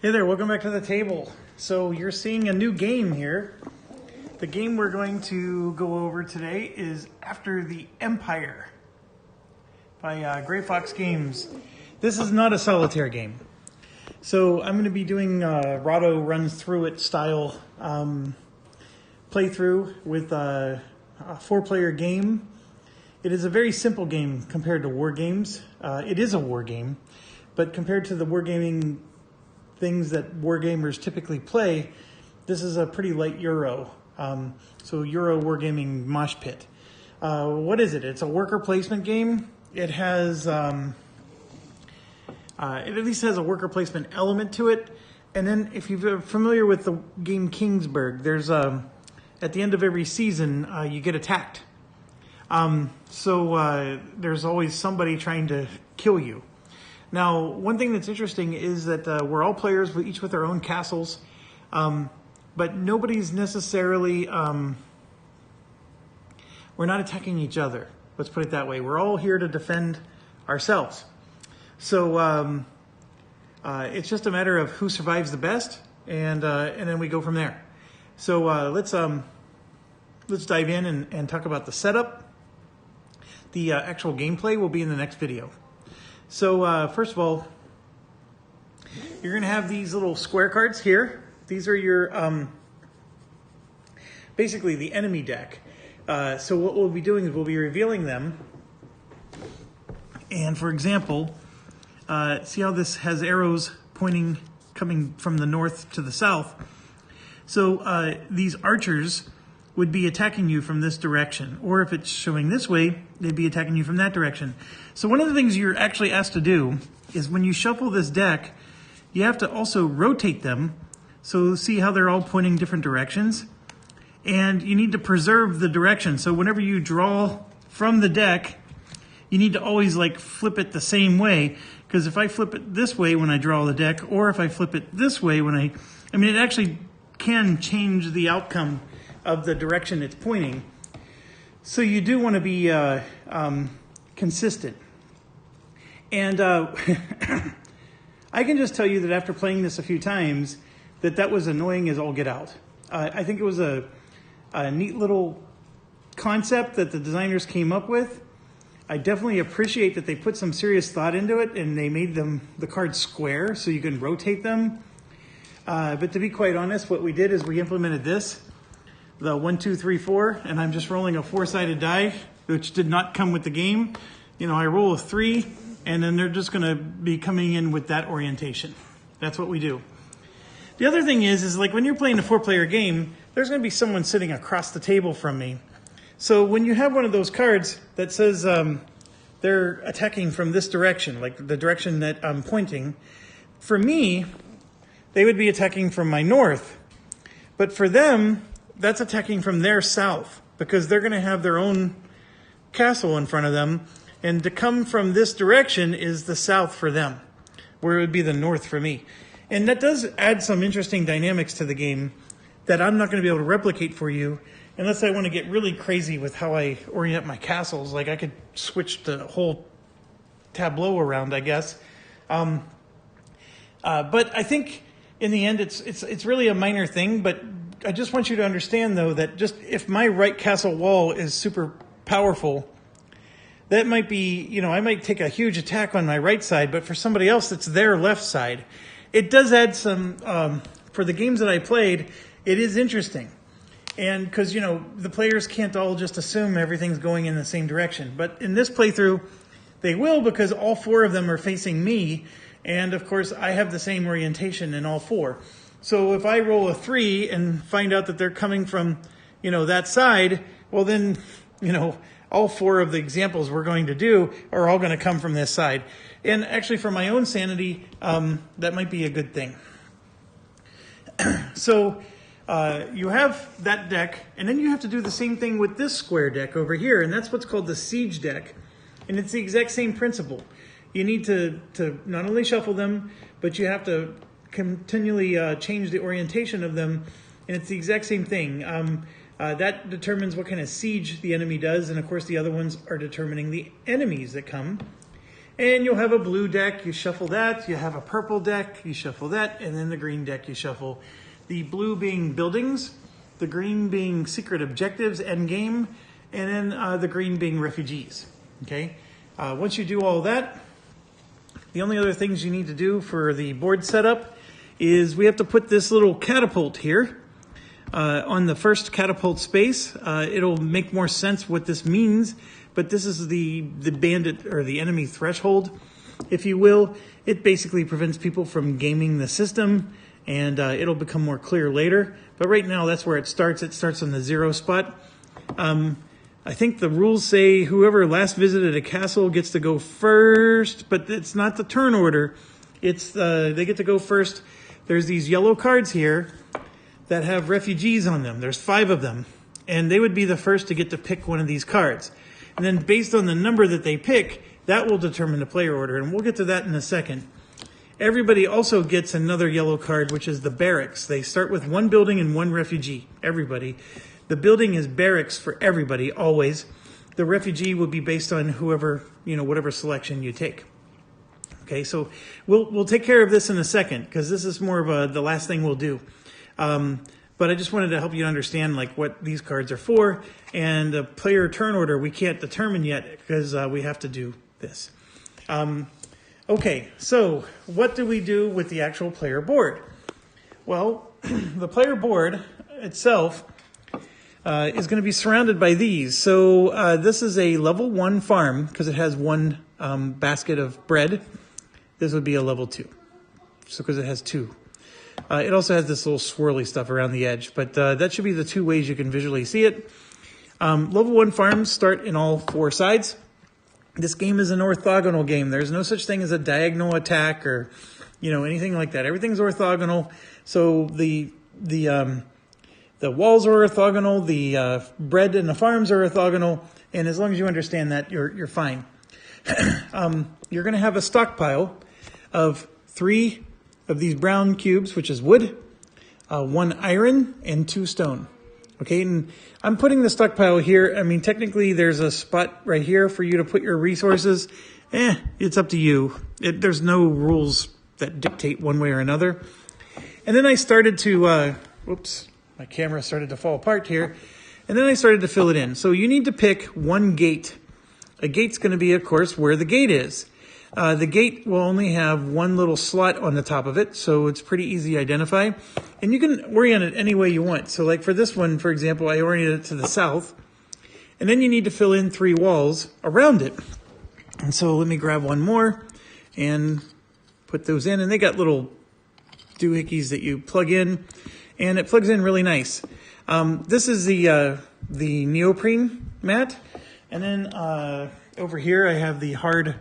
Hey there, welcome back to the table. So you're seeing a new game here. The game we're going to go over today is After the Empire by Gray Fox Games. This is not a solitaire game. So I'm going to be doing Rahdo runs through it style playthrough with a 4-player game. It is a very simple game compared to war games. It is a war game, but compared to the wargaming things that wargamers typically play, this is a pretty light Euro. So Euro wargaming mosh pit. What is it? It's a worker placement game. It has, it at least has a worker placement element to it. And then if you're familiar with the game Kingsburg, there's at the end of every season, you get attacked. So there's always somebody trying to kill you. Now, one thing that's interesting is that we're all players, each with our own castles, but nobody's necessarily, we're not attacking each other. Let's put it that way. We're all here to defend ourselves. So it's just a matter of who survives the best, and then we go from there. So let's dive in and talk about the setup. The actual gameplay will be in the next video. So first of all, you're going to have these little square cards here. These are your, basically the enemy deck. So what we'll be doing is we'll be revealing them. And for example, see how this has arrows pointing, coming from the north to the south. So these archers would be attacking you from this direction, or if it's showing this way, they'd be attacking you from that direction. So one of the things you're actually asked to do is when you shuffle this deck, you have to also rotate them. So see how they're all pointing different directions? And you need to preserve the direction. So whenever you draw from the deck, you need to always like flip it the same way. Because if I flip it this way when I draw the deck, or if I flip it this way when I mean, it actually can change the outcome of the direction it's pointing. So you do want to be consistent. And I can just tell you that after playing this a few times, that was annoying as all get out. I think it was a neat little concept that the designers came up with. I definitely appreciate that they put some serious thought into it and they made the cards square so you can rotate them. But to be quite honest, what we did is we implemented this. The 1, 2, 3, 4, and I'm just rolling a 4-sided die, which did not come with the game. You know, I roll a 3, and then they're just going to be coming in with that orientation. That's what we do. The other thing is like when you're playing a 4-player game, there's going to be someone sitting across the table from me. So when you have one of those cards that says they're attacking from this direction, like the direction that I'm pointing, for me, they would be attacking from my north. But for them, that's attacking from their south because they're going to have their own castle in front of them. And to come from this direction is the south for them, where it would be the north for me. And that does add some interesting dynamics to the game that I'm not going to be able to replicate for you unless I want to get really crazy with how I orient my castles. Like I could switch the whole tableau around, I guess. But I think in the end, it's really a minor thing, but I just want you to understand, though, that just if my right castle wall is super powerful, that might be, you know, I might take a huge attack on my right side, but for somebody else, it's their left side. It does add some, for the games that I played, it is interesting. And because, you know, the players can't all just assume everything's going in the same direction. But in this playthrough, they will because all 4 of them are facing me. And, of course, I have the same orientation in all 4. So if I roll a 3 and find out that they're coming from, you know, that side, well then, you know, all 4 of the examples we're going to do are all going to come from this side. And actually for my own sanity, that might be a good thing. So you have that deck, and then you have to do the same thing with this square deck over here, and that's what's called the siege deck. And it's the exact same principle. You need to not only shuffle them, but you have to continually change the orientation of them, and it's the exact same thing. That determines what kind of siege the enemy does, and of course the other ones are determining the enemies that come. And you'll have a blue deck, you shuffle that. You have a purple deck, you shuffle that. And then the green deck, you shuffle. The blue being buildings, the green being secret objectives, end game, and then the green being refugees. Okay. Once you do all that, the only other things you need to do for the board setup is we have to put this little catapult here on the first catapult space. It'll make more sense what this means, but this is the bandit or the enemy threshold, if you will. It basically prevents people from gaming the system, and it'll become more clear later. But right now, that's where it starts. It starts on the 0 spot. I think the rules say whoever last visited a castle gets to go first, but it's not the turn order. It's they get to go first. There's these yellow cards here that have refugees on them. There's 5 of them, and they would be the first to get to pick one of these cards. And then based on the number that they pick, that will determine the player order, and we'll get to that in a second. Everybody also gets another yellow card, which is the barracks. They start with 1 building and 1 refugee, everybody. The building is barracks for everybody, always. The refugee will be based on whoever, whatever selection you take. Okay, so we'll take care of this in a second, because this is more of the last thing we'll do. But I just wanted to help you understand like what these cards are for, and the player turn order we can't determine yet because we have to do this. Okay, so what do we do with the actual player board? Well, the player board itself is going to be surrounded by these. So this is a level 1 farm because it has 1 basket of bread. This would be a level 2, so because it has 2. It also has this little swirly stuff around the edge, but that should be the 2 ways you can visually see it. Level 1 farms start in all 4 sides. This game is an orthogonal game. There's no such thing as a diagonal attack or, anything like that. Everything's orthogonal. So the walls are orthogonal, the bread and the farms are orthogonal, and as long as you understand that, you're fine. You're going to have a stockpile of 3 of these brown cubes, which is wood, 1 iron, and 2 stone. Okay, and I'm putting the stockpile here. I mean, technically there's a spot right here for you to put your resources. It's up to you. There's no rules that dictate one way or another. And then I started to, whoops, my camera started to fall apart here. And then I started to fill it in. So you need to pick 1 gate. A gate's going to be, of course, where the gate is. The gate will only have 1 little slot on the top of it, so it's pretty easy to identify. And you can orient it any way you want. So like for this one, for example, I oriented it to the south. And then you need to fill in 3 walls around it. And so let me grab 1 more and put those in. And they got little doohickeys that you plug in. And it plugs in really nice. This is the neoprene mat. And then over here I have the hard...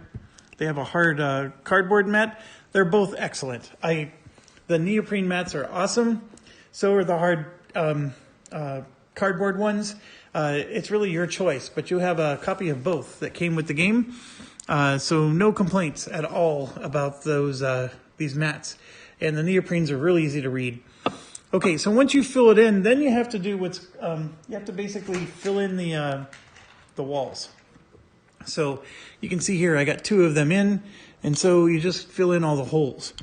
They have a hard cardboard mat. They're both excellent. The neoprene mats are awesome. So are the hard cardboard ones. It's really your choice, but you have a copy of both that came with the game. So no complaints at all about these mats. And the neoprenes are really easy to read. Okay, so once you fill it in, then you have to do you have to basically fill in the walls. So you can see here I got 2 of them in, and so you just fill in all the holes.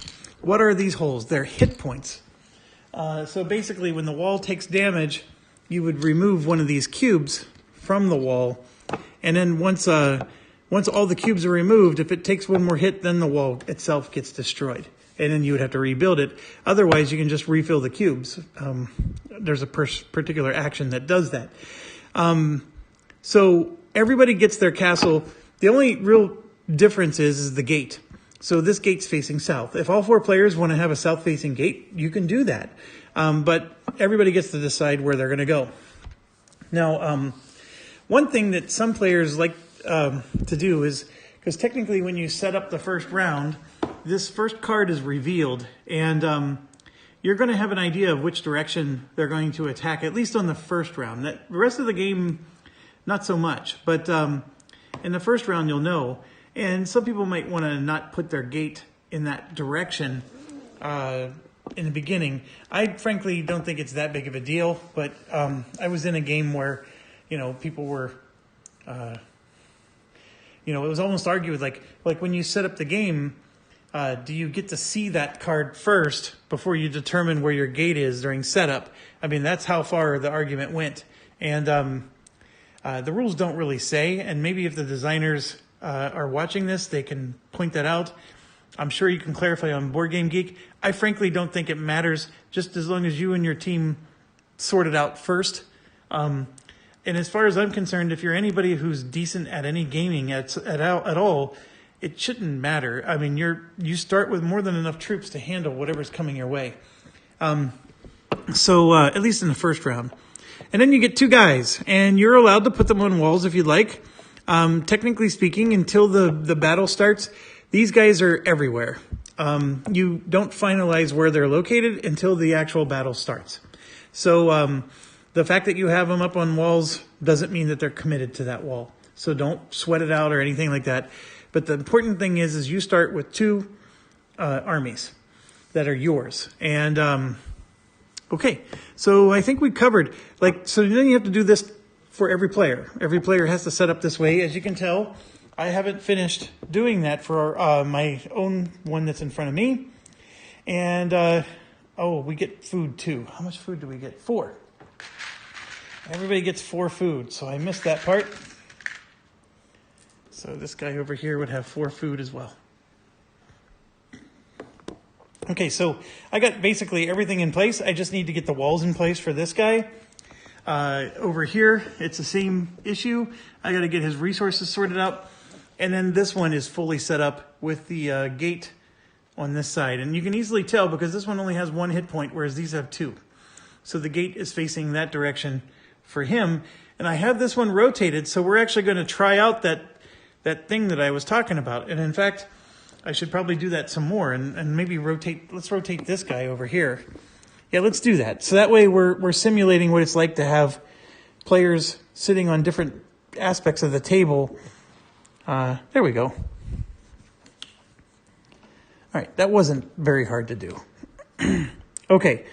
What are these holes? They're hit points. So basically when the wall takes damage, you would remove one of these cubes from the wall, and then once all the cubes are removed, if it takes 1 more hit, then the wall itself gets destroyed, and then you would have to rebuild it. Otherwise, you can just refill the cubes. There's a particular action that does that. So everybody gets their castle. The only real difference is the gate. So this gate's facing south. If all 4 players want to have a south-facing gate, you can do that. But everybody gets to decide where they're going to go. Now, one thing that some players like to do is, because technically when you set up the first round, this first card is revealed, and you're going to have an idea of which direction they're going to attack, at least on the first round. The rest of the game, not so much, but in the first round you'll know. And some people might want to not put their gate in that direction in the beginning. I frankly don't think it's that big of a deal, but I was in a game where, people were, it was almost argued like when you set up the game, do you get to see that card first before you determine where your gate is during setup? I mean, that's how far the argument went. And the rules don't really say, and maybe if the designers are watching this, they can point that out. I'm sure you can clarify on Board Game Geek. I frankly don't think it matters, just as long as you and your team sort it out first. And as far as I'm concerned, if you're anybody who's decent at any gaming at all, it shouldn't matter. I mean, you start with more than enough troops to handle whatever's coming your way. So at least in the first round. And then you get 2 guys, and you're allowed to put them on walls if you'd like. Technically speaking, until the battle starts, these guys are everywhere. You don't finalize where they're located until the actual battle starts. So the fact that you have them up on walls doesn't mean that they're committed to that wall. So don't sweat it out or anything like that. But the important thing is you start with 2 armies that are yours. And okay, so I think we covered, so then you have to do this for every player. Every player has to set up this way. As you can tell, I haven't finished doing that for my own one that's in front of me. And, we get food too. How much food do we get? 4. Everybody gets 4 food, so I missed that part. So this guy over here would have 4 food as well. Okay, so I got basically everything in place. I just need to get the walls in place for this guy. Over here, it's the same issue. I got to get his resources sorted out. And then this one is fully set up with the gate on this side. And you can easily tell because this one only has 1 hit point, whereas these have 2. So the gate is facing that direction for him. And I have this one rotated, so we're actually going to try out that thing that I was talking about. And in fact, I should probably do that some more and maybe let's rotate this guy over here. Yeah, let's do that. So that way we're simulating what it's like to have players sitting on different aspects of the table. There we go. All right, that wasn't very hard to do. Okay,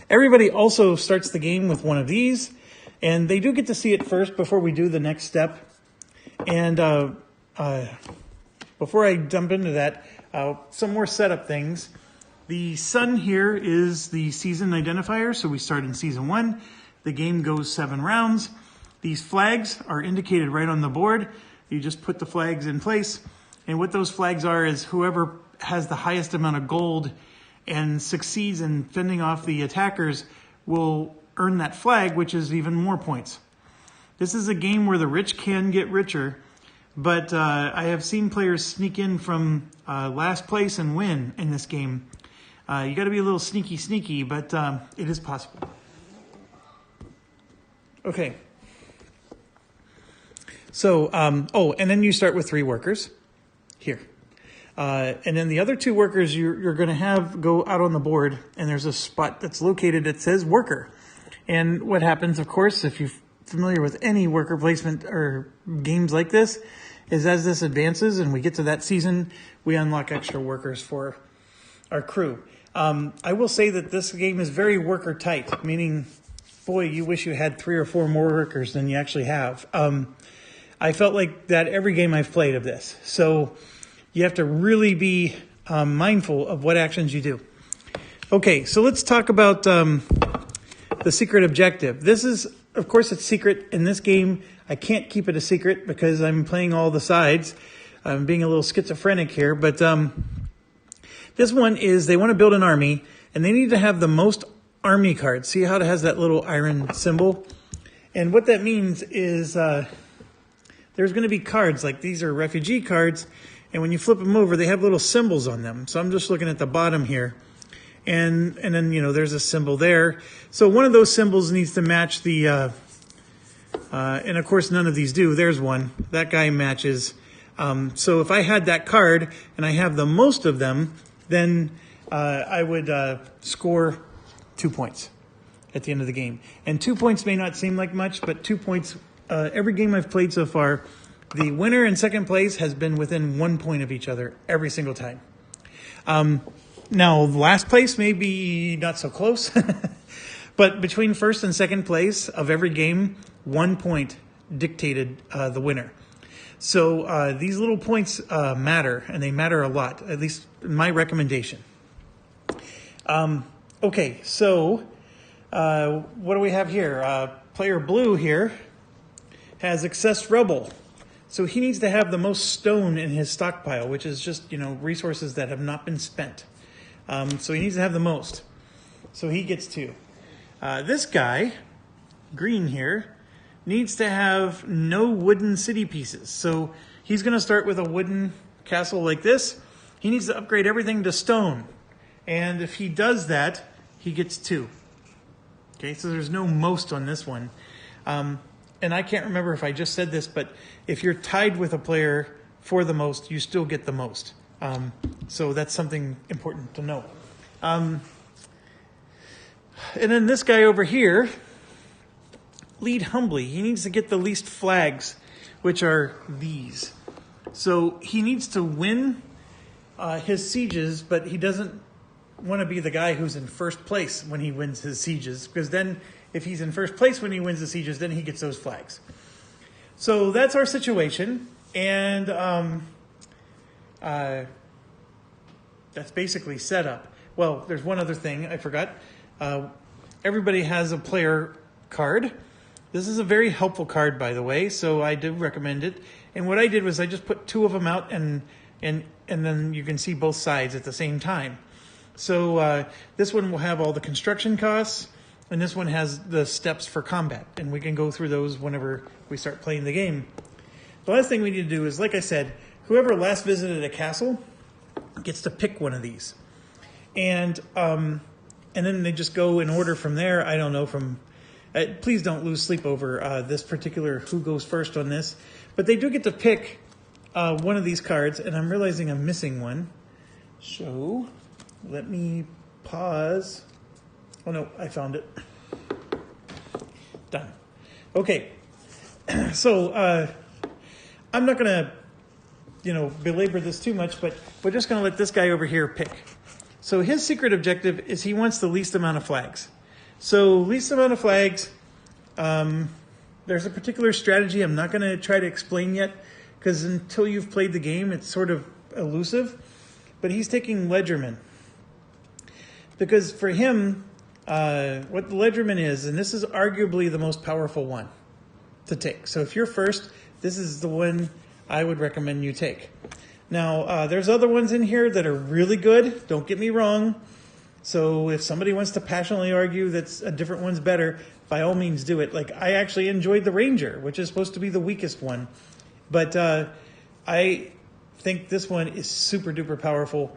everybody also starts the game with one of these, and they do get to see it first before we do the next step. And before I jump into that, some more setup things. The sun here is the season identifier, so we start in season 1. The game goes 7 rounds. These flags are indicated right on the board. You just put the flags in place, and what those flags are is whoever has the highest amount of gold and succeeds in fending off the attackers will earn that flag, which is even more points. This is a game where the rich can get richer, but I have seen players sneak in from last place and win in this game. You got to be a little sneaky, but it is possible. Okay. So, and then you start with 3 workers here. And then the other 2 workers you're going to have go out on the board, and there's a spot that's located that says worker. And what happens, of course, if you're familiar with any worker placement or games like this, is as this advances and we get to that season, we unlock extra workers for our crew. I will say that this game is very worker tight, meaning, boy, you wish you had 3 or 4 more workers than you actually have. I felt like that every game I've played of this. So you have to really be mindful of what actions you do. Okay, so let's talk about the secret objective. This is, of course, it's secret in this game. I can't keep it a secret because I'm playing all the sides. I'm being a little schizophrenic here, but this one is they want to build an army, and they need to have the most army cards. See how it has that little iron symbol? And what that means is there's going to be cards, like these are refugee cards, and when you flip them over, they have little symbols on them. So I'm just looking at the bottom here. And then, there's a symbol there. So one of those symbols needs to match the, and of course none of these do. There's one. That guy matches. So if I had that card and I have the most of them, then I would score 2 points at the end of the game. And 2 points may not seem like much, but 2 points, every game I've played so far, the winner and second place has been within 1 point of each other every single time. Now, last place may be not so close, but between first and second place of every game, 1 point dictated the winner. So these little points matter, and they matter a lot, at least in my recommendation. Okay, so what do we have here? Player blue here has excess rubble. So he needs to have the most stone in his stockpile, which is just, resources that have not been spent. So he needs to have the most. So he gets 2. This guy, green here, needs to have no wooden city pieces. So he's going to start with a wooden castle like this. He needs to upgrade everything to stone. And if he does that, he gets 2. Okay, so there's no most on this one. And I can't remember if I just said this, but if you're tied with a player for the most, you still get the most. So that's something important to know. And then this guy over here, lead humbly. He needs to get the least flags, which are these. So he needs to win his sieges, but he doesn't want to be the guy who's in first place when he wins his sieges, because then if he's in first place when he wins the sieges, then he gets those flags. So that's our situation, and that's basically set up. Well, there's one other thing I forgot. Everybody has a player card. This is a very helpful card, by the way, so I do recommend it. And what I did was I just put 2 of them out, and then you can see both sides at the same time. So this one will have all the construction costs, and this one has the steps for combat, and we can go through those whenever we start playing the game. The last thing we need to do is, like I said, whoever last visited a castle gets to pick one of these. And then they just go in order from there. I don't know, please don't lose sleep over this particular who goes first on this. But they do get to pick one of these cards, and I'm realizing I'm missing one. So let me pause. Oh no, I found it. Done. Okay. So I'm not going to, belabor this too much, but we're just going to let this guy over here pick. So his secret objective is he wants the least amount of flags. So least amount of flags, there's a particular strategy I'm not going to try to explain yet, because until you've played the game, it's sort of elusive. But he's taking Ledgerman. Because for him, what the Ledgerman is, and this is arguably the most powerful one to take. So if you're first, this is the one I would recommend you take. Now, there's other ones in here that are really good. Don't get me wrong. So if somebody wants to passionately argue that a different one's better, by all means do it. Like, I actually enjoyed the Ranger, which is supposed to be the weakest one. But I think this one is super duper powerful.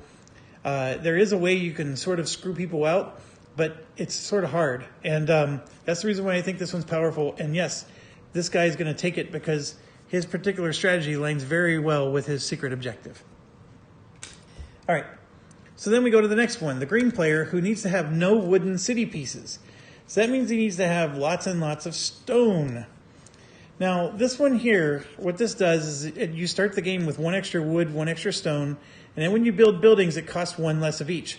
There is a way you can sort of screw people out, but it's sort of hard. And that's the reason why I think this one's powerful. And yes, this guy is going to take it because his particular strategy lines very well with his secret objective. All right, so then we go to the next one, the green player who needs to have no wooden city pieces. So that means he needs to have lots and lots of stone. Now, this one here, what this does is you start the game with 1 extra wood, 1 extra stone, and then when you build buildings, it costs 1 less of each.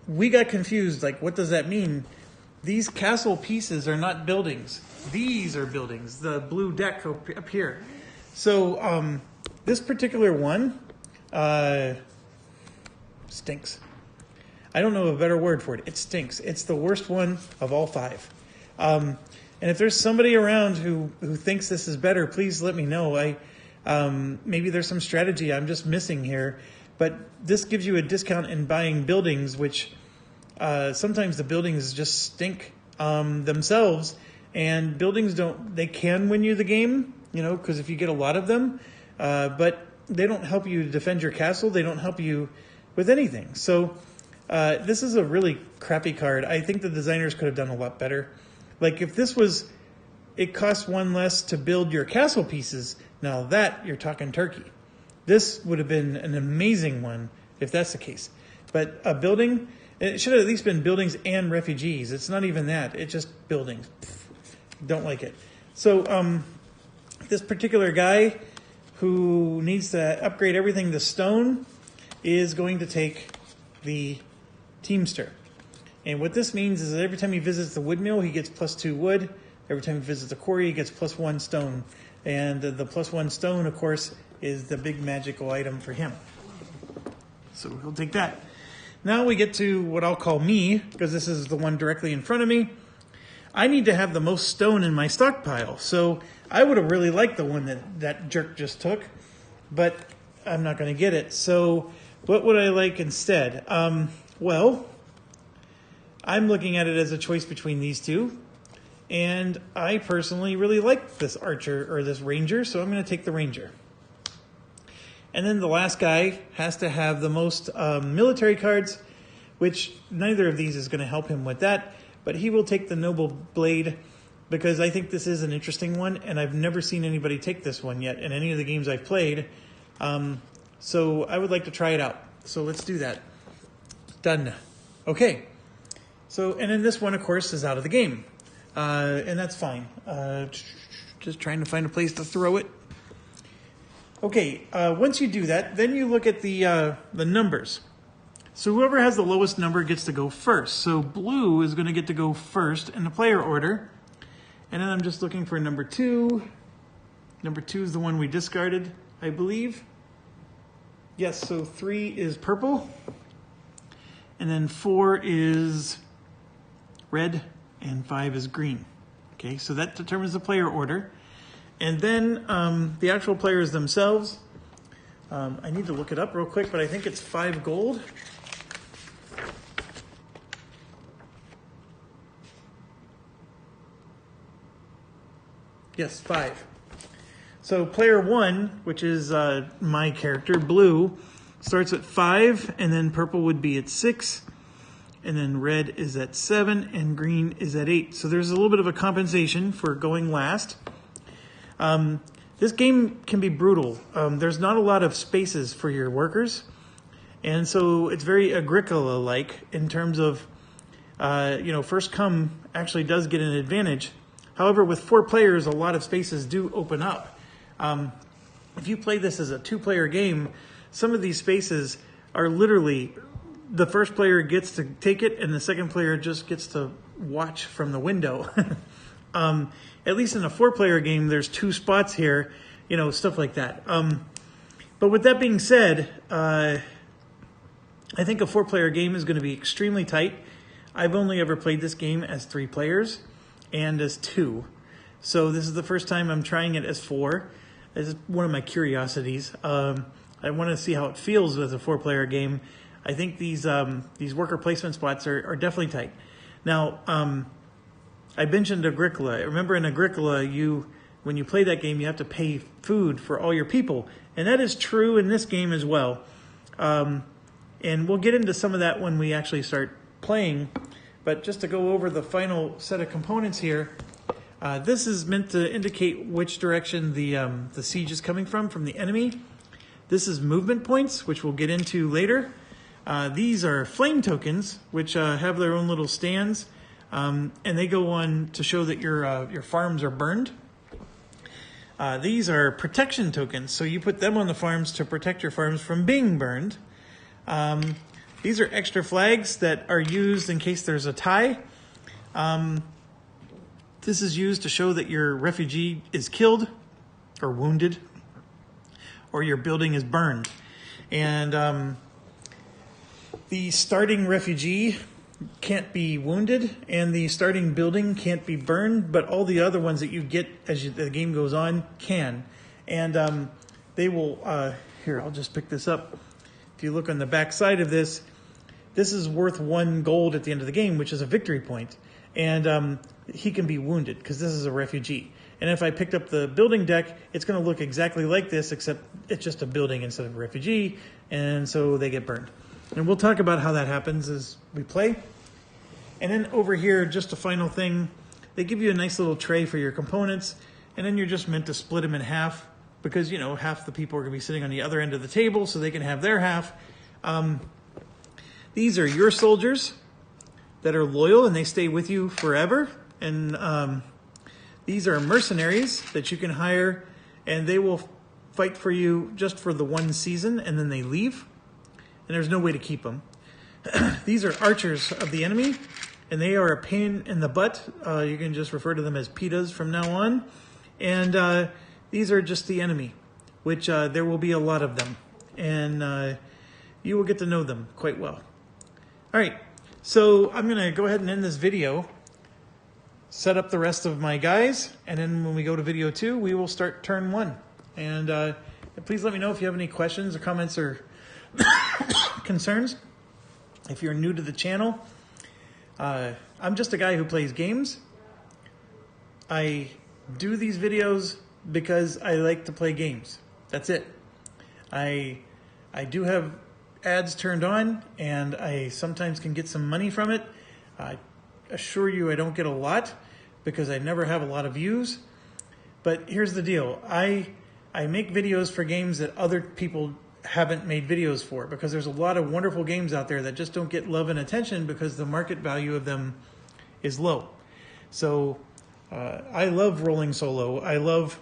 We got confused, like, what does that mean? These castle pieces are not buildings. These are buildings, the blue deck up here. So this particular one stinks. I don't know a better word for it. It stinks. It's the worst one of all 5. And if there's somebody around who thinks this is better, please let me know. Maybe there's some strategy I'm just missing here. But this gives you a discount in buying buildings, which sometimes the buildings just stink themselves. And buildings they can win you the game, because if you get a lot of them, but they don't help you defend your castle. They don't help you with anything. So this is a really crappy card. I think the designers could have done a lot better. Like if this was, it costs 1 less to build your castle pieces. Now that you're talking turkey. This would have been an amazing one if that's the case. But a building, it should have at least been buildings and refugees. It's not even that. It's just buildings. Don't like it. So this particular guy who needs to upgrade everything to stone is going to take the Teamster. And what this means is that every time he visits the wood mill, he gets +2 wood. Every time he visits the quarry, he gets +1 stone. And the +1 stone, of course, is the big magical item for him. So he'll take that. Now we get to what I'll call me, because this is the one directly in front of me. I need to have the most stone in my stockpile. So I would have really liked the one that jerk just took, but I'm not going to get it. So what would I like instead? Well, I'm looking at it as a choice between these two. And I personally really like this archer or this ranger, so I'm going to take the ranger. And then the last guy has to have the most military cards, which neither of these is going to help him with that. But he will take the noble blade because I think this is an interesting one, and I've never seen anybody take this one yet in any of the games I've played. So I would like to try it out. So let's do that. Done. Okay. So, and then this one, of course, is out of the game. And that's fine. Just trying to find a place to throw it. Okay, once you do that, then you look at the numbers. So whoever has the lowest number gets to go first. So blue is going to get to go first in the player order. And then I'm just looking for number 2. Number 2 is the one we discarded, I believe. Yes, so 3 is purple. And then 4 is red. And 5 is green. Okay, so that determines the player order. And then the actual players themselves, I need to look it up real quick, but I think it's 5 gold. Yes, 5. So player 1, which is my character, blue, starts at 5, and then purple would be at 6. And then red is at 7, and green is at 8. So there's a little bit of a compensation for going last. This game can be brutal. There's not a lot of spaces for your workers. And so it's very Agricola-like in terms of, first come actually does get an advantage. However, with 4 players, a lot of spaces do open up. If you play this as a 2-player game, some of these spaces are literally... the first player gets to take it, and the second player just gets to watch from the window. At least in a 4-player game, there's 2 spots here, stuff like that. But with that being said, I think a 4-player game is going to be extremely tight. I've only ever played this game as 3 players and as 2. So this is the first time I'm trying it as 4. This is one of my curiosities. I want to see how it feels with a 4-player game. I think these worker placement spots are definitely tight. Now, I mentioned Agricola. Remember in Agricola, when you play that game, you have to pay food for all your people. And that is true in this game as well. And we'll get into some of that when we actually start playing. But just to go over the final set of components here, this is meant to indicate which direction the siege is coming from the enemy. This is movement points, which we'll get into later. These are flame tokens, which have their own little stands, and they go on to show that your farms are burned. These are protection tokens, so you put them on the farms to protect your farms from being burned. These are extra flags that are used in case there's a tie. This is used to show that your refugee is killed or wounded, or your building is burned. And the starting refugee can't be wounded, and the starting building can't be burned, but all the other ones that you get as the game goes on can. And they will, here, I'll just pick this up. If you look on the back side of this, this is worth 1 gold at the end of the game, which is a victory point. And he can be wounded because this is a refugee. And if I picked up the building deck, it's going to look exactly like this, except it's just a building instead of a refugee, and so they get burned. And we'll talk about how that happens as we play. And then over here, just a final thing, they give you a nice little tray for your components, and then you're just meant to split them in half because, half the people are going to be sitting on the other end of the table so they can have their half. These are your soldiers that are loyal, and they stay with you forever. And these are mercenaries that you can hire, and they will fight for you just for the 1 season, and then they leave. And there's no way to keep them. These are archers of the enemy, and they are a pain in the butt. You can just refer to them as Petas from now on. And these are just the enemy, which there will be a lot of them, and you will get to know them quite well. All right, so I'm going to go ahead and end this video, set up the rest of my guys, and then when we go to video 2, we will start turn 1. And please let me know if you have any questions or comments or concerns. If you're new to the channel, I'm just a guy who plays games. I do these videos because I like to play games. That's it. I do have ads turned on, and I sometimes can get some money from it. I assure you I don't get a lot because I never have a lot of views. But here's the deal. I make videos for games that other people haven't made videos for, because there's a lot of wonderful games out there that just don't get love and attention because the market value of them is low. So I love Rolling Solo. I love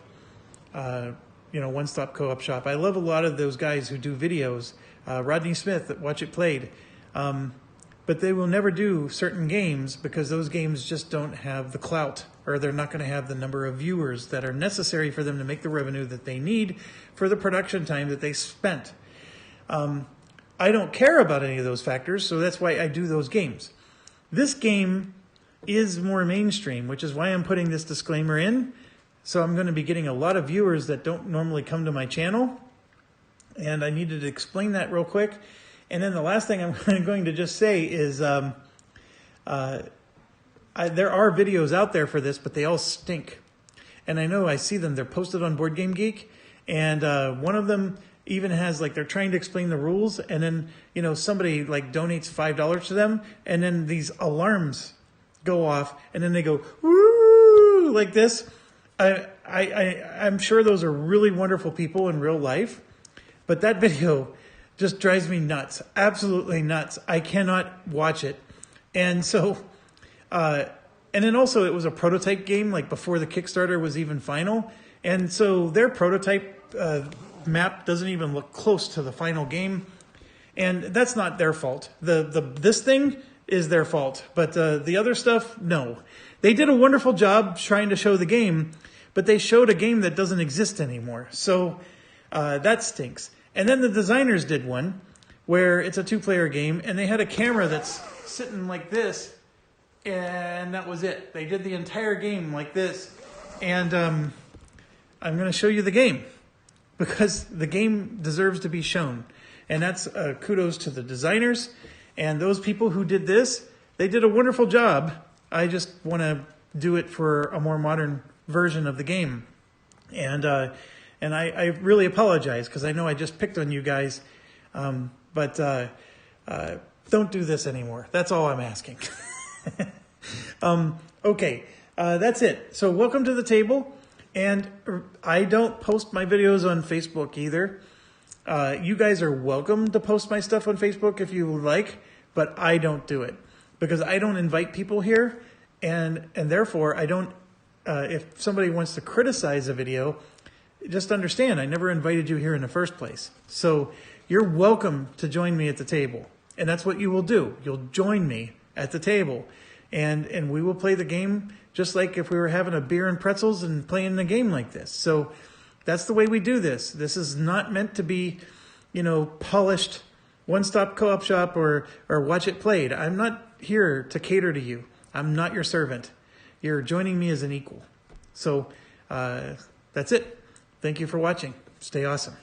One Stop Co-op Shop. I love a lot of those guys who do videos. Rodney Smith at Watch It Played. But they will never do certain games because those games just don't have the clout, or they're not going to have the number of viewers that are necessary for them to make the revenue that they need for the production time that they spent. I don't care about any of those factors, so that's why I do those games. This game is more mainstream, which is why I'm putting this disclaimer in. So I'm going to be getting a lot of viewers that don't normally come to my channel, and I needed to explain that real quick. And then the last thing I'm going to just say is there are videos out there for this, but they all stink. And I know I see them. They're posted on Board Game Geek, and one of them even has, like, they're trying to explain the rules, and then somebody like donates $5 to them, and then these alarms go off, and then they go woo like this. I'm sure those are really wonderful people in real life, but that video just drives me nuts, absolutely nuts. I cannot watch it. And so, and then also it was a prototype game, like before the Kickstarter was even final. And so their prototype map doesn't even look close to the final game. And that's not their fault. This thing is their fault, but the other stuff, no. They did a wonderful job trying to show the game, but they showed a game that doesn't exist anymore. So that stinks. And then the designers did one where it's a 2-player game, and they had a camera that's sitting like this, and that was it. They did the entire game like this. And I'm going to show you the game because the game deserves to be shown. And that's kudos to the designers. And those people who did this, they did a wonderful job. I just want to do it for a more modern version of the game. And I really apologize because I know I just picked on you guys. But don't do this anymore. That's all I'm asking. Okay, that's it. So welcome to the table. And I don't post my videos on Facebook either. You guys are welcome to post my stuff on Facebook if you like, but I don't do it because I don't invite people here, and therefore I don't. If somebody wants to criticize a video, just understand I never invited you here in the first place. So you're welcome to join me at the table, and that's what you will do. You'll join me at the table, and we will play the game just like if we were having a beer and pretzels and playing a game like this. So that's the way we do this. This is not meant to be, polished one-stop co-op shop or watch it played. I'm not here to cater to you. I'm not your servant. You're joining me as an equal. So that's it. Thank you for watching. Stay awesome.